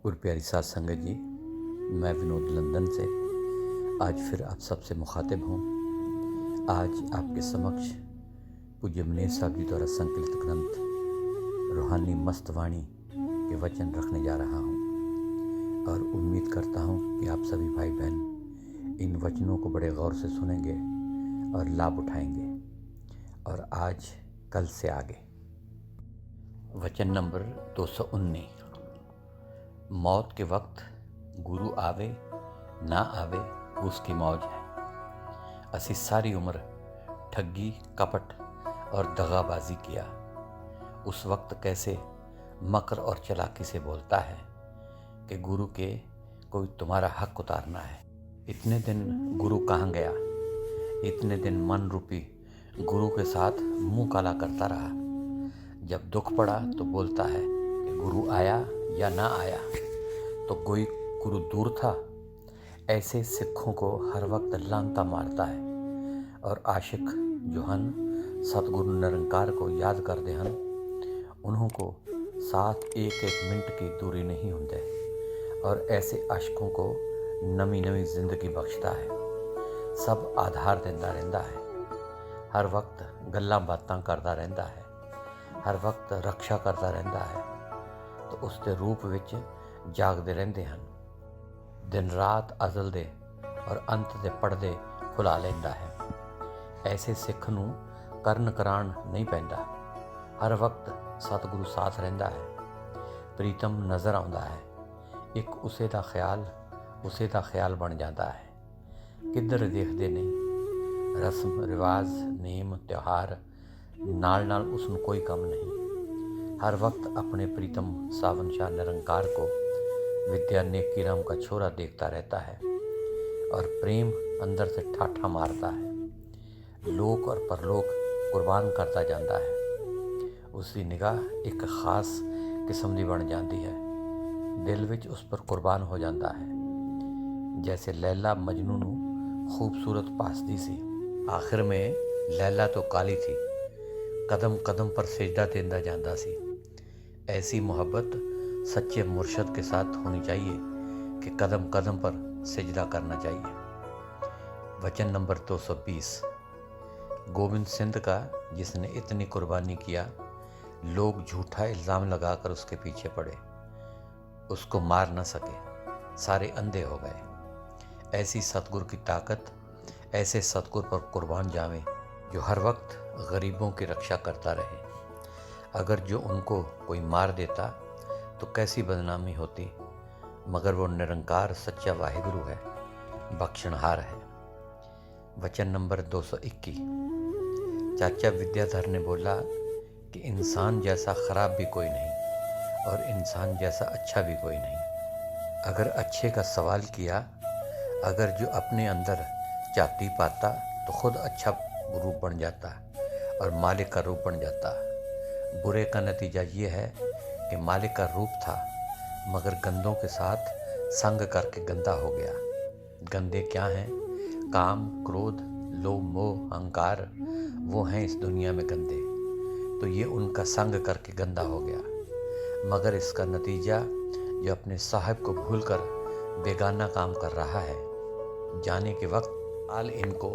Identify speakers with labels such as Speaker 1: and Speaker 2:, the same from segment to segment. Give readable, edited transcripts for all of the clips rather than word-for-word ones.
Speaker 1: और प्यारी साथ संगत जी, मैं विनोद लंदन से आज फिर आप सबसे मुखातिब हूँ। आज आपके समक्ष पूज्य मनीष साहब जी द्वारा संकलित ग्रंथ रूहानी मस्तवाणी के वचन रखने जा रहा हूँ और उम्मीद करता हूँ कि आप सभी भाई बहन इन वचनों को बड़े गौर से सुनेंगे और लाभ उठाएंगे। और आज कल से आगे वचन नंबर 219। मौत के वक्त गुरु आवे ना आवे उसकी मौज है। असी सारी उम्र ठगी कपट और दगाबाजी किया। उस वक्त कैसे मकर और चालाकी से बोलता है कि गुरु के कोई तुम्हारा हक उतारना है। इतने दिन गुरु कहाँ गया। इतने दिन मन रूपी गुरु के साथ मुंह काला करता रहा। जब दुख पड़ा तो बोलता है कि गुरु आया या ना आया, तो कोई गुरु दूर था। ऐसे सिखों को हर वक्त लांता मारता है और आशिक जो हन सतगुरु निरंकार को याद कर दे हन, उन्हों को साथ एक एक मिनट की दूरी नहीं होंदे और ऐसे आशिकों को नवी नवी जिंदगी बख्शता है। सब आधार देता रहता है, हर वक्त गल्लां बातां करता रहता है, हर वक्त रक्षा करता रहता है। तो उसके रूप विच जागते रहते हैं। दिन रात अजल दे और अंत दे पढ़दे खुला लेंदा है। ऐसे सिख नूं करन कराण नहीं पैंदा। हर वक्त सतगुरु साथ रहंदा है। प्रीतम नज़र आउंदा है। एक उसे दा ख्याल बन जाता है। किधर देखते नहीं। रस्म रिवाज नेम त्यौहार नाल नाल उसनूं कोई कम नहीं। हर वक्त अपने प्रीतम सावन शाह निरंकार को विद्या नेकी राम का छोरा देखता रहता है और प्रेम अंदर से ठाठा मारता है। लोक और परलोक कुर्बान करता जाता है। उसकी निगाह एक खास किस्म की बन जाती है। दिल विच उस पर कुर्बान हो जाता है। जैसे लैला मजनू नूं खूबसूरत पासदी सी। आखिर में लैला तो काली थी, कदम कदम पर सिजदा देंदा जाता सी। ऐसी मोहब्बत सच्चे मुर्शद के साथ होनी चाहिए कि कदम कदम पर सिजदा करना चाहिए। वचन नंबर 220। गोविंद सिंध का जिसने इतनी कुर्बानी किया, लोग झूठा इल्ज़ाम लगाकर उसके पीछे पड़े, उसको मार न सके, सारे अंधे हो गए। ऐसी सतगुरु की ताकत ऐसे सतगुरु पर कुर्बान जावे जो हर वक्त गरीबों की रक्षा करता रहे। अगर जो उनको कोई मार देता तो कैसी बदनामी होती, मगर वो निरंकार सच्चा वाहिगुरु है, बख्शनहार है। वचन नंबर 221। चाचा विद्याधर ने बोला कि इंसान जैसा खराब भी कोई नहीं और इंसान जैसा अच्छा भी कोई नहीं। अगर अच्छे का सवाल किया, अगर जो अपने अंदर जाति पाता तो खुद अच्छा रूप बन जाता और मालिक का रूप बन जाता। बुरे का नतीजा ये है कि मालिक का रूप था मगर गंदों के साथ संग करके गंदा हो गया। गंदे क्या हैं? काम क्रोध लोभ मोह अहंकार, वो हैं इस दुनिया में गंदे। तो ये उनका संग करके गंदा हो गया। मगर इसका नतीजा जो अपने साहिब को भूलकर बेगाना काम कर रहा है, जाने के वक्त आल इनको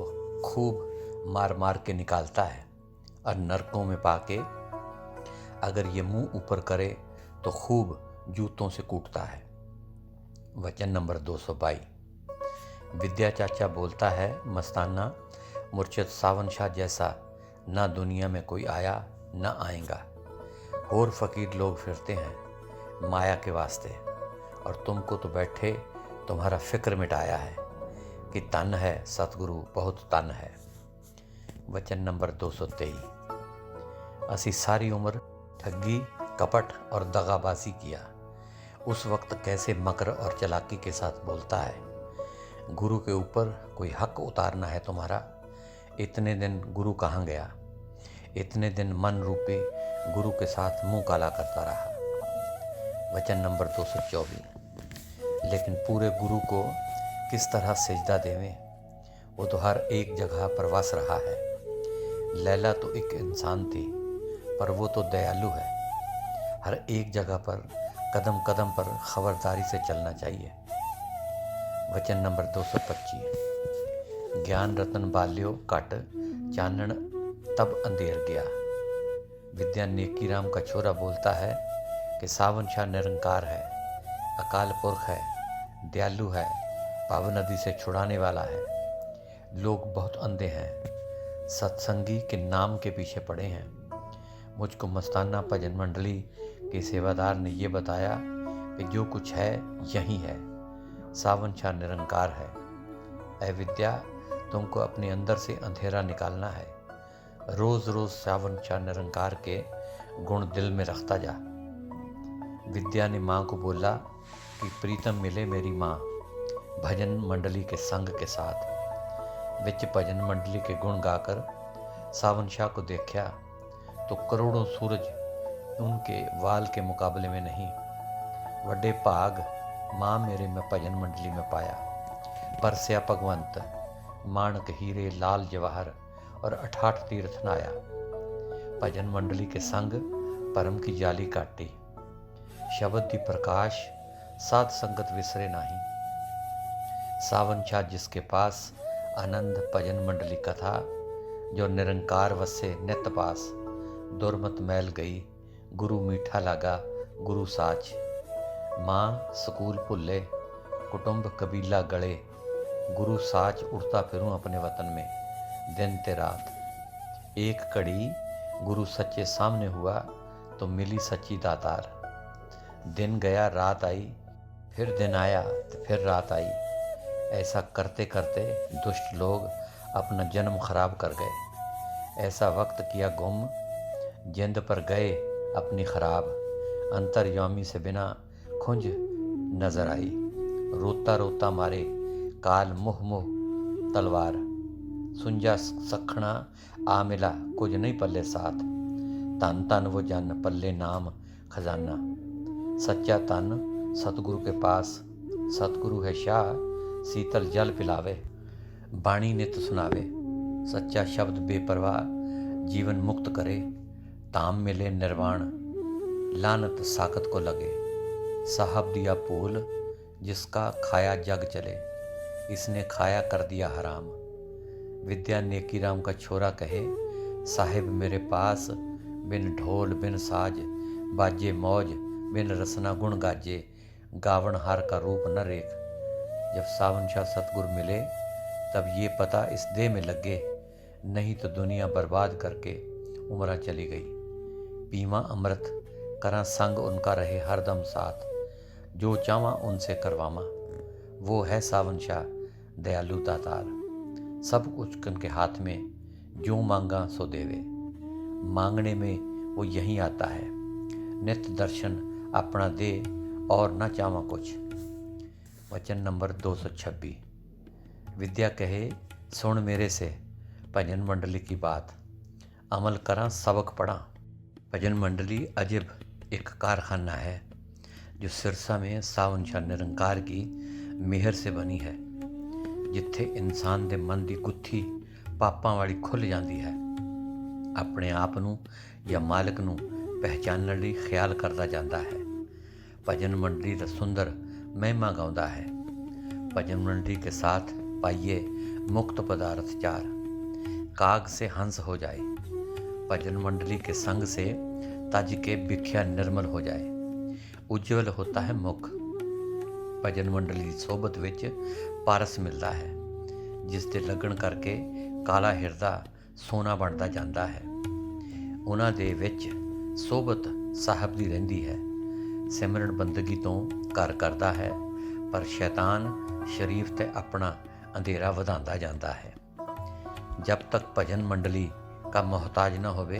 Speaker 1: खूब मार मार के निकालता है और नरकों में पाके अगर ये मुंह ऊपर करे तो खूब जूतों से कूटता है। वचन नंबर 222। विद्या चाचा बोलता है, मस्ताना मुर्शिद सावन शाह जैसा ना दुनिया में कोई आया ना आएगा। और फकीर लोग फिरते हैं माया के वास्ते और तुमको तो बैठे तुम्हारा फिक्र मिटाया है कि तन है सतगुरु बहुत तन है। वचन नंबर 223। असी सारी उम्र ठगी कपट और दगाबाजी किया। उस वक्त कैसे मकर और चालाकी के साथ बोलता है, गुरु के ऊपर कोई हक उतारना है तुम्हारा। इतने दिन गुरु कहाँ गया। इतने दिन मन रूपी गुरु के साथ मुंह काला करता रहा। वचन नंबर 224। लेकिन पूरे गुरु को किस तरह सिजदा देवें, वो तो हर एक जगह पर वस रहा है। लैला तो एक इंसान थी पर वो तो दयालु है। हर एक जगह पर कदम कदम पर खबरदारी से चलना चाहिए। वचन नंबर 225। ज्ञान रतन बाल्यो घट, चानन तब अंधेर गया। विद्या नेकी राम का छोरा बोलता है कि सावन शाह निरंकार है, अकाल पुरख है, दयालु है, पावन नदी से छुड़ाने वाला है। लोग बहुत अंधे हैं, सत्संगी के नाम के पीछे पड़े हैं। मुझको मस्ताना भजन मंडली के सेवादार ने ये बताया कि जो कुछ है यही है, सावन शाह निरंकार है। ऐ विद्या, तुमको अपने अंदर से अंधेरा निकालना है। रोज रोज सावन शाह निरंकार के गुण दिल में रखता जा। विद्या ने माँ को बोला कि प्रीतम मिले मेरी माँ भजन मंडली के संग के साथ। विच भजन मंडली के गुण गाकर सावन शाह को देखा तो करोड़ों सूरज उनके वाल के मुकाबले में नहीं। वड्डे भाग माँ मेरे में भजन मंडली में पाया। परस्या भगवंत, माणक हीरे लाल जवाहर और 88 तीर्थ नाया। भजन मंडली के संग परम की जाली काटी। शब्द दी प्रकाश साध संगत विसरे नहीं। सावन शाह जिसके पास आनंद भजन मंडली कथा, जो निरंकार वसे नित पास। दुर्मत मैल गई, गुरु मीठा लागा, गुरु साच। माँ स्कूल भुल्ले, कुटुंब कबीला गले, गुरु साच उड़ता फिरूं अपने वतन में दिन ते रात। एक घड़ी गुरु सच्चे सामने हुआ तो मिली सच्ची दातार। दिन गया रात आई, फिर दिन आया तो फिर रात आई। ऐसा करते करते दुष्ट लोग अपना जन्म खराब कर गए। ऐसा वक्त किया गुम, जिंद पर गए अपनी खराब। अंतर्यामी से बिना खुंज नजर आई, रोता रोता मारे काल मुह मुह तलवार। सुंजा सखना आ मिला, कुछ नहीं पल्ले साथ। तन तन वो जन पल्ले नाम खजाना। सच्चा तन सतगुरु के पास, सतगुरु है शाह शीतल जल पिलावे। बाणी नित सुनावे, सच्चा शब्द बेपरवाह जीवन मुक्त करे। ताम मिले निर्वाण, लानत साकत को लगे। साहब दिया फूल, जिसका खाया जग चले। इसने खाया कर दिया हराम। विद्या नेकी राम का छोरा कहे, साहिब मेरे पास बिन ढोल बिन साज, बाजे मौज बिन रसना गुण गाजे। गावन हार का रूप न रेख। जब सावन शाह सतगुरु मिले तब ये पता इस देह में लगे, नहीं तो दुनिया बर्बाद करके उम्र चली गई। पीवा अमृत करा संग उनका रहे हरदम साथ। जो चावा उनसे करवामा, वो है सावन शाह दयालु दातार। सब कुछ उनके हाथ में, जो मांगा सो देवे। मांगने में वो यहीं आता है, नित्य दर्शन अपना दे और न चावा कुछ। वचन नंबर 226। विद्या कहे, सुन मेरे से भजन मंडली की बात, अमल करा सबक पढ़ा। भजन मंडली अजब एक कारखाना है जो सिरसा में सावन शाह निरंकार की मेहर से बनी है, जिथे इंसान के मन की गुत्थी पापां वाली खुल जाती है। अपने आप नूं या मालिक नूं पहचानने लई ख्याल करता जाता है। भजन मंडली दा सुंदर महिमा गाउंदा है। भजन मंडली के साथ पाइए मुक्त पदार्थ चार, काग से हंस हो जाए। भजन मंडली के संग से तज के भिख्या निर्मल हो जाए। उज्जवल होता है मुख। भजन मंडली की सोबत विच पारस मिलता है, जिसके लगन करके काला हिरदा सोना बनता जाता है। उन्हां दे विच सोबत साहब दी रहिंदी है। सिमरन बंदगी तो घर करता है, पर शैतान शरीफ ते अपना अंधेरा वधांदा जाता है। जब तक भजन मंडली का मोहताज न होवे,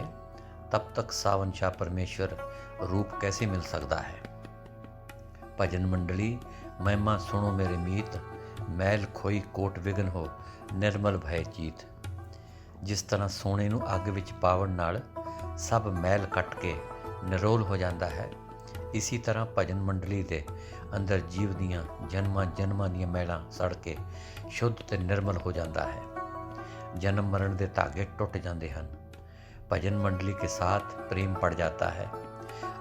Speaker 1: तब तक सावन शाह परमेश्वर रूप कैसे मिल सकता है। भजन मंडली महिमा सुनो मेरे मीत, मैल खोई कोट विघन हो, निर्मल भय चीत। जिस तरह सोने नूं अग विच पावन नाल सब मैल कट के निरोल हो जाता है, इसी तरह भजन मंडली के अंदर जीव दियाँ जन्मां दियां मैलां सड़ के शुद्ध ते निर्मल हो जाता है। जन्म मरण के धागे टुट जाते हैं। भजन मंडली के साथ प्रेम पड़ जाता है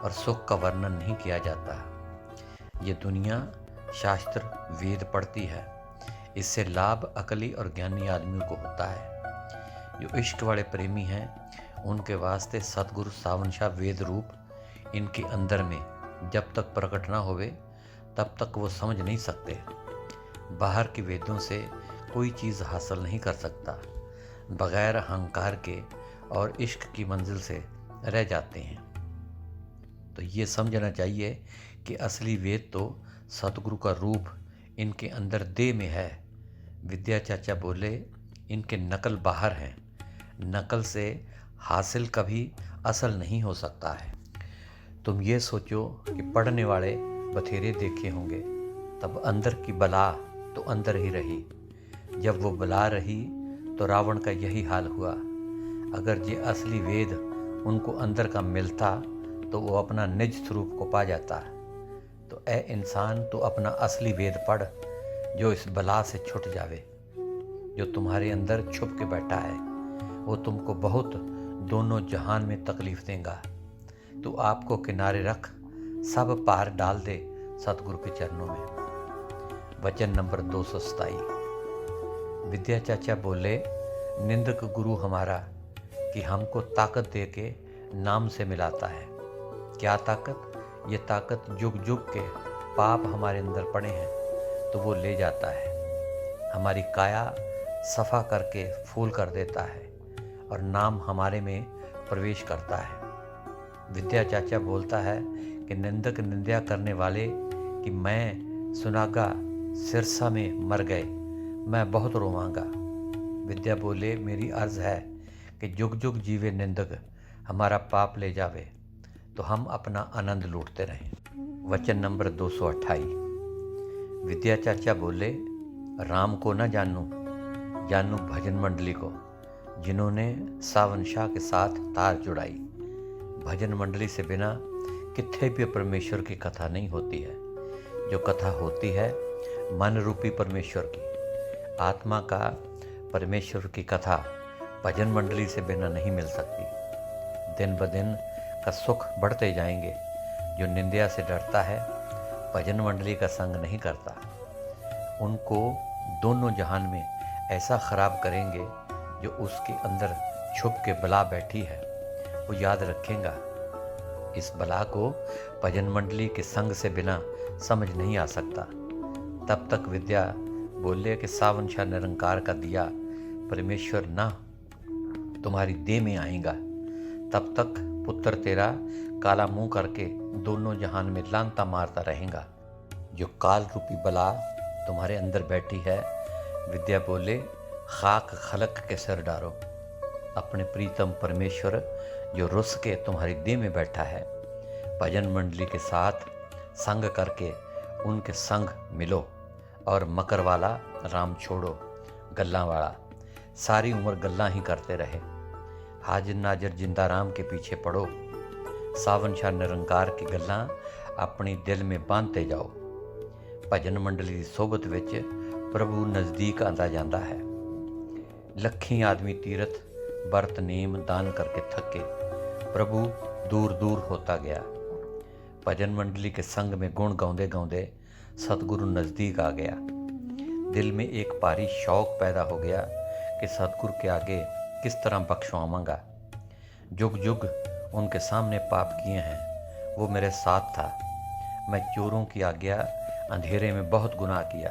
Speaker 1: और सुख का वर्णन नहीं किया जाता। ये दुनिया शास्त्र वेद पढ़ती है, इससे लाभ अकली और ज्ञानी आदमियों को होता है। जो इश्क वाले प्रेमी हैं उनके वास्ते सतगुरु सावन शाह वेद रूप इनके अंदर में जब तक प्रकट ना होवे तब तक वो समझ नहीं सकते। बाहर की वेदों से कोई चीज़ हासिल नहीं कर सकता, बगैर अहंकार के और इश्क की मंजिल से रह जाते हैं। तो ये समझना चाहिए कि असली वेद तो सतगुरु का रूप इनके अंदर देह में है। विद्या चाचा बोले इनके नकल बाहर हैं, नकल से हासिल कभी असल नहीं हो सकता है। तुम ये सोचो कि पढ़ने वाले बथेरे देखे होंगे, तब अंदर की बला तो अंदर ही रही। जब वो बला रही तो रावण का यही हाल हुआ। अगर ये असली वेद उनको अंदर का मिलता तो वो अपना निज स्वरूप को पा जाता। तो ए इंसान, तो अपना असली वेद पढ़ जो इस बला से छुट जावे। जो तुम्हारे अंदर छुप के बैठा है वो तुमको बहुत दोनों जहान में तकलीफ देगा। तो आपको किनारे रख, सब पार डाल दे सतगुरु के चरणों में। वचन नंबर 227। विद्या चाचा बोले निंदक गुरु हमारा कि हमको ताकत दे के नाम से मिलाता है। क्या ताकत? ये ताकत जुग जुग के पाप हमारे अंदर पड़े हैं तो वो ले जाता है, हमारी काया सफ़ा करके फूल कर देता है और नाम हमारे में प्रवेश करता है। विद्या चाचा बोलता है कि निंदक निंदा करने वाले कि मैं सुनागा सिरसा में मर गए, मैं बहुत रोवांगा। विद्या बोले मेरी अर्ज़ है कि जुग जुग जीवे निंदक, हमारा पाप ले जावे तो हम अपना आनंद लूटते रहें। वचन नंबर 228। विद्या चाचा बोले राम को न जानूं, जानूं भजन मंडली को, जिन्होंने सावन शाह के साथ तार जुड़ाई। भजन मंडली से बिना किथे भी परमेश्वर की कथा नहीं होती है। जो कथा होती है मन रूपी परमेश्वर की, आत्मा का परमेश्वर की कथा भजन मंडली से बिना नहीं मिल सकती। दिन ब दिन का सुख बढ़ते जाएंगे। जो निंदा से डरता है भजन मंडली का संग नहीं करता, उनको दोनों जहान में ऐसा खराब करेंगे। जो उसके अंदर छुप के बला बैठी है वो याद रखेगा। इस बला को भजन मंडली के संग से बिना समझ नहीं आ सकता। तब तक विद्या बोले कि सावन शाह निरंकार का दिया परमेश्वर ना तुम्हारी देह में आएगा, तब तक पुत्र तेरा काला मुंह करके दोनों जहान में लांता मारता रहेगा। जो काल रूपी बला तुम्हारे अंदर बैठी है, विद्या बोले खाक खलक के सिर डारो। अपने प्रीतम परमेश्वर जो रुस के तुम्हारी देह में बैठा है, भजन मंडली के साथ संग करके उनके संग मिलो और मकर वाला राम छोड़ो, गल्ला वाला सारी उम्र गल्ला ही करते रहे। हाजिर नाजिर जिंदा राम के पीछे पड़ो। सावन शाह निरंकार की गल्लां अपनी दिल में बांधते जाओ। भजन मंडली की सोबत विच प्रभु नज़दीक आता जाता है। लखी आदमी तीरथ बरत नेम दान करके थके, प्रभु दूर दूर होता गया। भजन मंडली के संग में गुण गाउँदे गाउँदे सतगुरु नज़दीक आ गया। दिल में एक भारी शौक पैदा हो गया कि सतगुरु के आगे किस तरह बख्शवाऊंगा। जुग जुग उनके सामने पाप किए हैं, वो मेरे साथ था। मैं चोरों की आज्ञा अंधेरे में बहुत गुनाह किया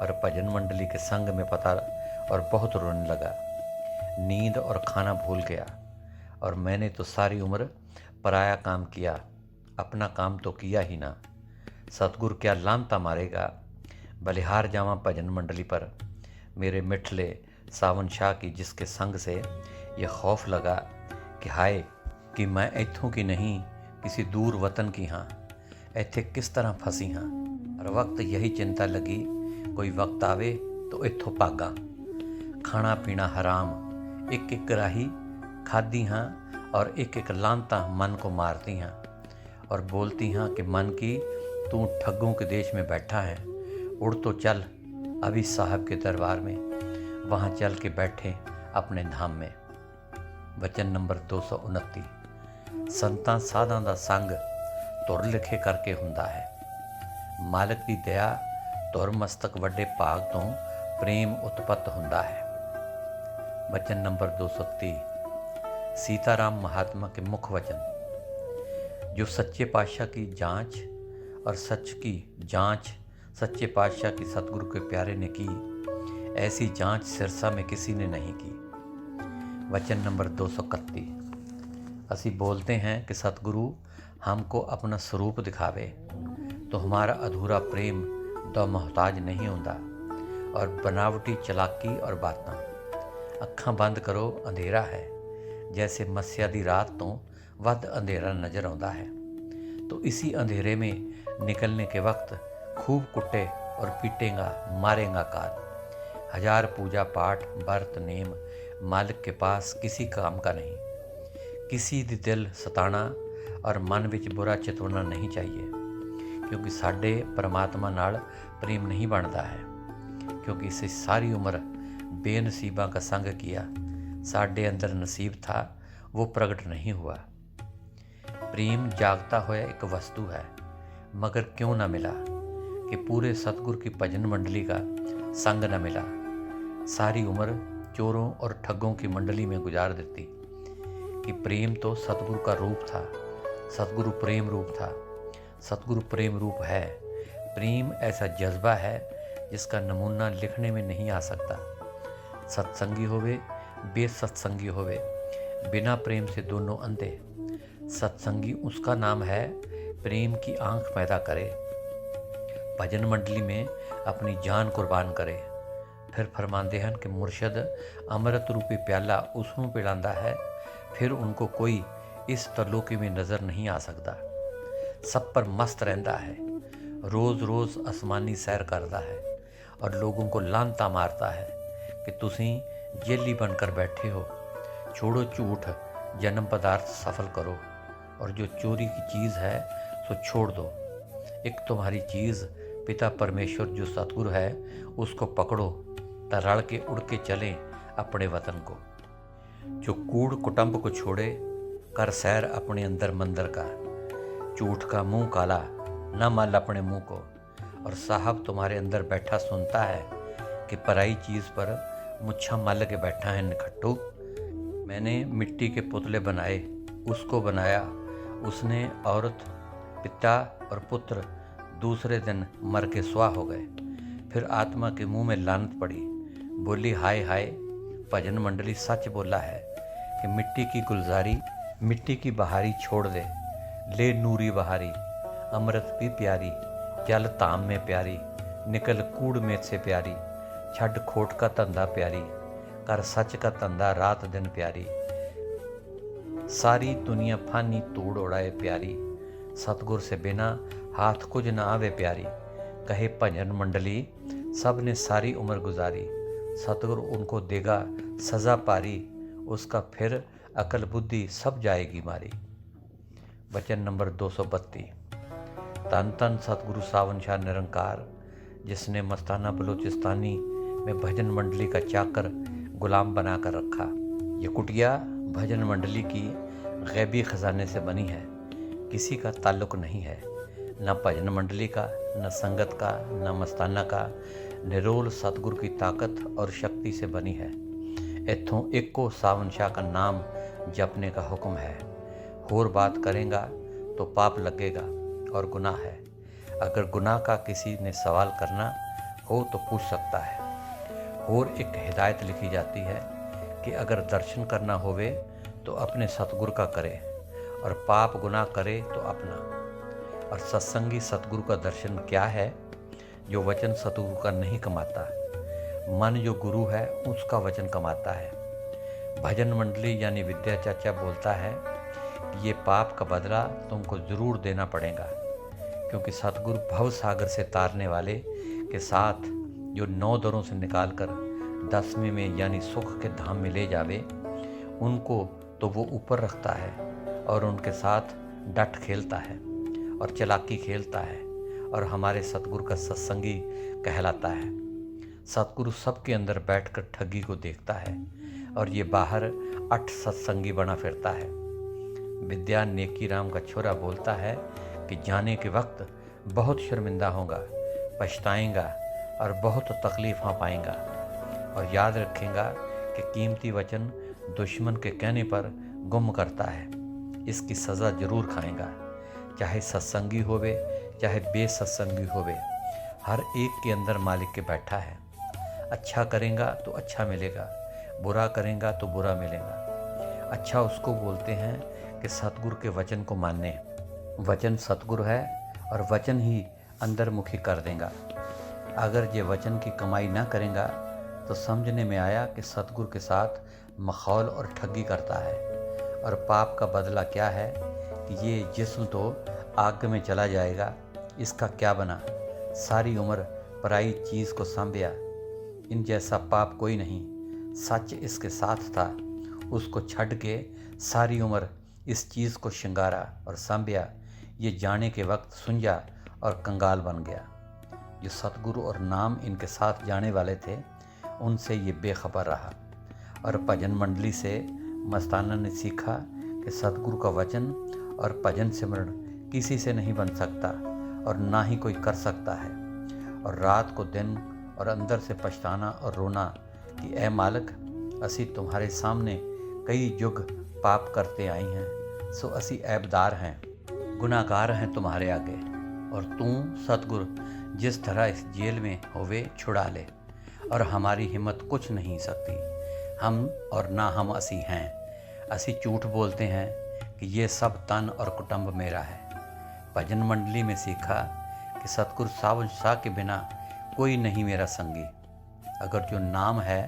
Speaker 1: और भजन मंडली के संग में पता और बहुत रोने लगा। नींद और खाना भूल गया और मैंने तो सारी उम्र पराया काम किया, अपना काम तो किया ही ना। सतगुरु क्या लानता मारेगा। बलिहार जावा भजन मंडली पर मेरे मिठले सावन शाह की, जिसके संग से ये खौफ लगा कि हाय कि मैं इत्थों की नहीं किसी दूर वतन की हाँ, इत्थे किस तरह फंसी हाँ। हर वक्त यही चिंता लगी, कोई वक्त आवे तो इत्थों भागा। खाना पीना हराम, एक एक राही खादी हाँ और एक एक लानता मन को मारती हाँ और बोलती हाँ कि मन की तू ठग्गों के देश में बैठा है, उड़ तो चल अभी साहब के दरबार में, वहाँ चल के बैठे अपने धाम में। वचन नंबर 229। संतां साधां दा संग तुर लिखे करके हुंदा है। ਮਾਲਕ ਦੀ ਦਇਆ ਧੁਰ ਮਸਤਕ ਵੱਡੇ ਭਾਗ ਤੋਂ ਪ੍ਰੇਮ ਉਤਪਤ ਹੁੰਦਾ है। वचन नंबर 230। सीताराम महात्मा के मुख्य वचन। जो सच्चे पातशाह की जांच और सच की जांच सच्चे पातशाह की सतगुरु के प्यारे ने की, ऐसी जांच सिरसा में किसी ने नहीं की। वचन नंबर 231। असी बोलते हैं कि सतगुरु हमको अपना स्वरूप दिखावे तो हमारा अधूरा प्रेम तो मोहताज नहीं होता, और बनावटी चलाकी और बातां। अखां बंद करो अंधेरा है, जैसे मस्या दी रात तो वध अंधेरा नज़र आता है। तो इसी अंधेरे में निकलने के वक्त खूब कुटे और पीटेगा, मारेगा काल। 1000 पूजा पाठ व्रत नेम मालिक के पास किसी काम का नहीं। किसी दी दिल सताना और मन विच बुरा चितवना नहीं चाहिए, क्योंकि साडे परमात्मा नाल प्रेम नहीं बनता है, क्योंकि इसे सारी उम्र बेनसीबा का संग किया। साडे अंदर नसीब था, वो प्रगट नहीं हुआ। प्रेम जागता होया एक वस्तु है, मगर क्यों ना मिला कि पूरे सतगुर की भजन मंडली का संग न मिला। सारी उम्र चोरों और ठगों की मंडली में गुजार देती कि प्रेम तो सतगुरु का रूप था। सतगुरु प्रेम रूप था। सतगुरु प्रेम रूप है। प्रेम ऐसा जज्बा है जिसका नमूना लिखने में नहीं आ सकता। सत्संगी होवे बेसत्संगी होवे, बिना प्रेम से दोनों अंधे। सत्संगी उसका नाम है प्रेम की आंख पैदा करे, भजन मंडली में अपनी जान कुर्बान करे। फिर फरमाते हैं कि मुर्शद अमृत रूपी प्याला उसमें पिलांदा है, फिर उनको कोई इस तरलोकी में नज़र नहीं आ सकता। सब पर मस्त रहता है, रोज़ रोज़ आसमानी सैर करता है और लोगों को लानता मारता है कि तुसी जेली बनकर बैठे हो। छोड़ो झूठ, जन्म पदार्थ सफल करो, और जो चोरी की चीज़ है सो छोड़ दो। एक तुम्हारी चीज़ पिता परमेश्वर जो सतगुरु है उसको पकड़ो, त रल के उड़ के चलें अपने वतन को। जो कूड़ कुटुंब को छोड़े, कर सैर अपने अंदर मंदिर का। झूठ का मुंह काला, न मल अपने मुंह को। और साहब तुम्हारे अंदर बैठा सुनता है कि पराई चीज़ पर मुच्छा मल के बैठा है निखट्टू। मैंने मिट्टी के पुतले बनाए, उसको बनाया, उसने औरत पिता और पुत्र दूसरे दिन मर के स्वाह हो गए। फिर आत्मा के मुंह में लानत पड़ी, बोली हाय हाय। भजन मंडली सच बोला है कि मिट्टी की गुलजारी मिट्टी की बहारी छोड़ दे, ले नूरी बहारी। अमृत भी प्यारी, चल धाम में प्यारी, निकल कूड़ में से प्यारी। छड़ खोट का धंधा प्यारी, कर सच का धंधा रात दिन प्यारी। सारी दुनिया फानी तोड़ उड़ाए प्यारी, सतगुर से बिना हाथ कुछ न आवे प्यारी। कहे भजन मंडली सब ने सारी उम्र गुजारी, सतगुर उनको देगा सज़ा पारी। उसका फिर अकल बुद्धि सब जाएगी मारी। वचन नंबर 232। धन धन सतगुरु सावन शाह निरंकार, जिसने मस्ताना बलोचिस्तानी में भजन मंडली का चाकर गुलाम बनाकर रखा। ये कुटिया भजन मंडली की गैबी खजाने से बनी है, किसी का ताल्लुक नहीं है, न भजन मंडली का, न संगत का, न मस्ताना का। निरोल सतगुरु की ताकत और शक्ति से बनी है। इत्थों एको सावन शाह का नाम जपने का हुक्म है। होर बात करेगा तो पाप लगेगा और गुनाह है। अगर गुनाह का किसी ने सवाल करना हो तो पूछ सकता है। और एक हिदायत लिखी जाती है कि अगर दर्शन करना होवे तो अपने सतगुरु का करे, और पाप गुनाह करे तो अपना। और सत्संगी सतगुरु का दर्शन क्या है? जो वचन सतगुरु का नहीं कमाता, मन जो गुरु है उसका वचन कमाता है। भजन मंडली यानी विद्या चाचा बोलता है कि ये पाप का बदला तुमको ज़रूर देना पड़ेगा, क्योंकि सतगुरु भव सागर से तारने वाले के साथ जो 9 दरों से निकाल कर 10वें में यानी सुख के धाम में ले जावे, उनको तो वो ऊपर रखता है और उनके साथ डट खेलता है और चालाकी खेलता है, और हमारे सतगुरु का सत्संगी कहलाता है। सतगुरु सबके अंदर बैठकर ठगी को देखता है और ये बाहर 8 सत्संगी बना फिरता है। विद्या नेकी राम का छोरा बोलता है कि जाने के वक्त बहुत शर्मिंदा होगा, पछताएगा और बहुत तकलीफ़ पाएगा। और याद रखेगा कि कीमती वचन दुश्मन के कहने पर गुम करता है, इसकी सज़ा ज़रूर खाएगा। चाहे सत्संगी होवे चाहे बेसत्संगी होवे, हर एक के अंदर मालिक के बैठा है। अच्छा करेगा तो अच्छा मिलेगा, बुरा करेगा तो बुरा मिलेगा। अच्छा उसको बोलते हैं कि सतगुरु के वचन को मानने। वचन सतगुरु है और वचन ही अंदरमुखी कर देगा। अगर ये वचन की कमाई ना करेगा तो समझने में आया कि सतगुरु के साथ मखौल और ठगी करता है। और पाप का बदला क्या है कि ये जिस्म तो आग में चला जाएगा, इसका क्या बना। सारी उम्र पराई चीज़ को सांभया, इन जैसा पाप कोई नहीं। सच इसके साथ था, उसको छड़ के सारी उम्र इस चीज़ को श्रृंगारा और सांभया। ये जाने के वक्त सुंझा और कंगाल बन गया। जो सतगुरु और नाम इनके साथ जाने वाले थे, उनसे ये बेखबर रहा। और भजन मंडली से मस्ताना ने सीखा कि सतगुरु का वचन और भजन सिमरन किसी से नहीं बन सकता और ना ही कोई कर सकता है। और रात को दिन और अंदर से पछताना और रोना कि ऐ मालिक, असी तुम्हारे सामने कई युग पाप करते आई हैं, सो असी ऐबदार हैं, गुनाहगार हैं तुम्हारे आगे। और तू सतगुरु जिस तरह इस जेल में होवे छुड़ा ले, और हमारी हिम्मत कुछ नहीं सकती। हम और ना हम असी हैं। असी झूठ बोलते हैं कि ये सब तन और कुटुंब मेरा है। भजन मंडली में सीखा कि सतगुरु सावन शाह के बिना कोई नहीं मेरा संगी। अगर जो नाम है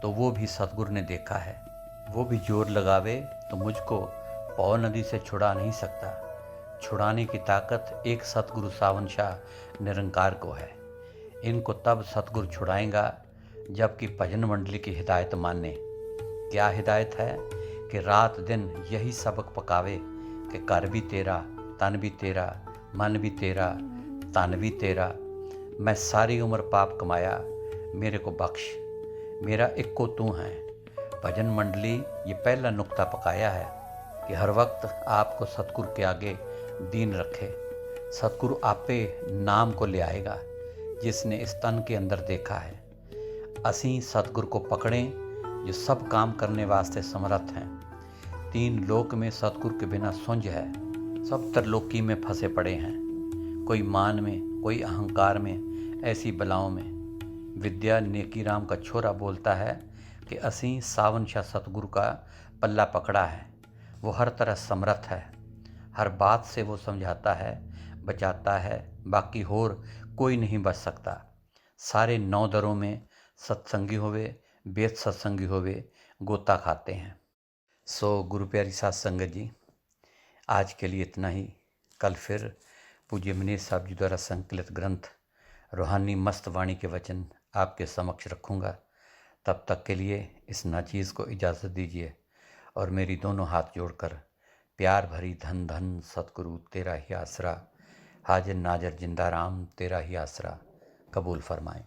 Speaker 1: तो वो भी सतगुरु ने देखा है। वो भी जोर लगावे तो मुझको पौ नदी से छुड़ा नहीं सकता। छुड़ाने की ताकत एक सतगुरु सावन शाह निरंकार को है। इनको तब सतगुरु छुड़ाएगा जबकि भजन मंडली की हिदायत माने। क्या हिदायत है कि रात दिन यही सबक पकावे कि घर भी तेरा, तन भी तेरा, मन भी तेरा, तन भी तेरा। मैं सारी उम्र पाप कमाया, मेरे को बख्श, मेरा इक्को तू है। भजन मंडली ये पहला नुक्ता पकाया है कि हर वक्त आपको सतगुरु के आगे दीन रखे। सतगुरु आपे नाम को ले आएगा जिसने इस तन के अंदर देखा है। असी सतगुरु को पकड़ें जो सब काम करने वास्ते समर्थ हैं। तीन लोक में सतगुरु के बिना सुंझ है, सब तरलोकी में फंसे पड़े हैं। कोई मान में, कोई अहंकार में, ऐसी बलाओं में। विद्या नेकी राम का छोरा बोलता है कि असी सावन शाह सतगुरु का पल्ला पकड़ा है। वो हर तरह समर्थ है, हर बात से वो समझाता है, बचाता है, बाकी होर कोई नहीं बच सकता। सारे 9 दरों में सत्संगी होवे, बेत सत्संगी होवे, गोता खाते हैं। सो गुरु प्यारी साध संगत जी, आज के लिए इतना ही। कल फिर पूज्य मनीष साहब जी द्वारा संकलित ग्रंथ रूहानी मस्त वाणी के वचन आपके समक्ष रखूँगा। तब तक के लिए इस नाचीज़ को इजाज़त दीजिए और मेरी दोनों हाथ जोड़कर प्यार भरी धन धन सतगुरु तेरा ही आसरा, हाजिर नाजर जिंदा राम तेरा ही आसरा कबूल फरमाएं।